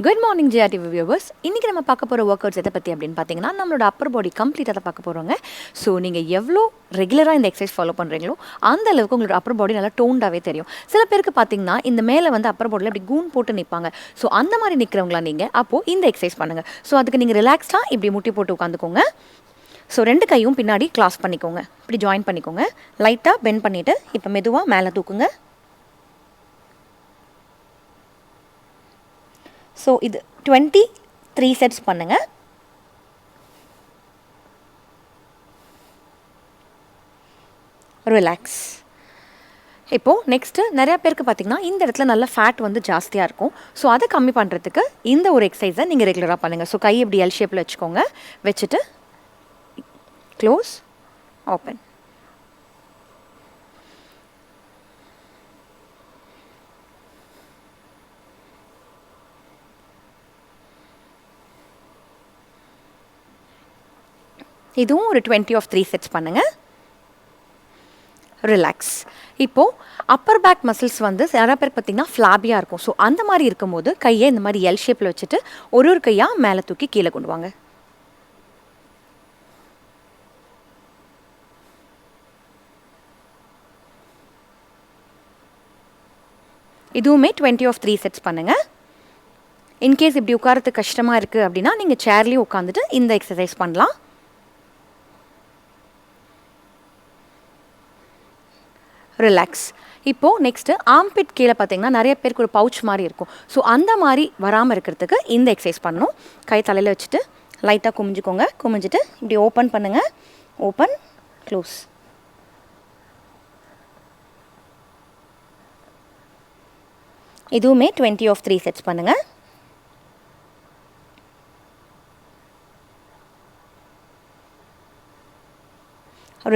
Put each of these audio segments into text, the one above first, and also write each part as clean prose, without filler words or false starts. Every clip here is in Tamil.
Good morning ஜிஆர்டிவி viewers. இன்றைக்கி நம்ம பார்க்க போகிற ஒர்க் அவுட்ஸ் எதை பற்றி அப்படின்னு பார்த்தீங்கன்னா, நம்மளோட அப்பர் பாடி கம்ப்ளீட்டாக தான் பார்க்க போகிறோங்க. ஸோ நீங்கள் எவ்வளோ ரெகுலராக இந்த எக்ஸசைஸ் ஃபாலோ பண்ணுறீங்களோ அந்த அளவுக்கு உங்களோட அப்பர் பாடி நல்லா டோண்டாகவே தெரியும். சில பேருக்கு பார்த்தீங்கன்னா இந்த மேலே வந்து அப்பர் பாடியில் இப்படி கூன் போட்டு நிற்பாங்க. ஸோ அந்த மாதிரி நிற்கிறவங்களா நீங்கள் அப்போது இந்த எக்ஸசைஸ் பண்ணுங்கள். ஸோ அதுக்கு நீங்கள் ரிலாக்ஸ்டாக இப்படி முட்டி போட்டு உட்காந்துக்கோங்க. ஸோ ரெண்டு கையும் பின்னாடி கிளாஸ் பண்ணிக்கோங்க, இப்படி ஜாயின் பண்ணிக்கோங்க. லைட்டாக பெண்ட் பண்ணிவிட்டு இப்போ மெதுவாக மேலே தூக்குங்க. ஸோ இது 23 செட்ஸ் பண்ணுங்கள். ரிலாக்ஸ். இப்போது நெக்ஸ்ட்டு நிறையா பேருக்கு பார்த்திங்கன்னா இந்த இடத்துல நல்ல ஃபேட் வந்து ஜாஸ்தியாக இருக்கும். ஸோ அதை கம்மி பண்ணுறதுக்கு இந்த ஒரு எக்ஸசைஸை நீங்கள் ரெகுலராக பண்ணுங்கள். ஸோ கை இப்படி எல் ஷேப்பில் வச்சுக்கோங்க. வச்சுட்டு க்ளோஸ், ஓப்பன். இதுவும் ஒரு 23 செட்ஸ் பண்ணுங்கள். ரிலாக்ஸ். இப்போது அப்பர் பேக் மசில்ஸ் வந்து நிறைய பேருக்கு பார்த்திங்கன்னா ஃப்ளாபியாக இருக்கும். ஸோ அந்த மாதிரி இருக்கும்போது கையை இந்த மாதிரி எல் ஷேப்பில் வச்சுட்டு ஒரு கையாக மேலே தூக்கி கீழே கொண்டு வாங்க. இதுவுமே 23 செட்ஸ் பண்ணுங்கள். இன்கேஸ் இப்படி உட்காரத்துக்கு கஷ்டமாக இருக்குது அப்படின்னா நீங்கள் சேர்லேயும் உட்காந்துட்டு இந்த எக்ஸசைஸ் பண்ணலாம். ரிலாக்ஸ். இப்போது நெக்ஸ்ட்டு ஆம்பிட் கீழே பார்த்தீங்கன்னா நிறைய பேருக்கு ஒரு பவுச் மாதிரி இருக்கும். ஸோ அந்த மாதிரி வராமல் இருக்கிறதுக்கு இந்த எக்ஸசைஸ் பண்ணணும். கை தலையில் வச்சுட்டு லைட்டாக குமிஞ்சிக்கோங்க. குமிஞ்சிட்டு இப்படி ஓப்பன் பண்ணுங்கள். Open, close. இதுவுமே 23 செட்ஸ் பண்ணுங்கள்.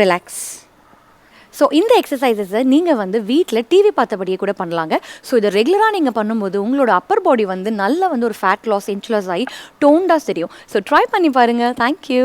ரிலாக்ஸ். ஸோ இந்த எக்ஸசைசஸை நீங்கள் வந்து வீட்டில் டிவி பார்த்தபடியே கூட பண்ணலாங்க. ஸோ இதை ரெகுலராக நீங்கள் பண்ணும்போது உங்களோட அப்பர் பாடி வந்து நல்ல வந்து ஒரு ஃபேட் லாஸ், இன்ச் லாஸ் ஆகி டோண்டாக தெரியும். ஸோ ட்ரை பண்ணி பாருங்கள். தேங்க்யூ.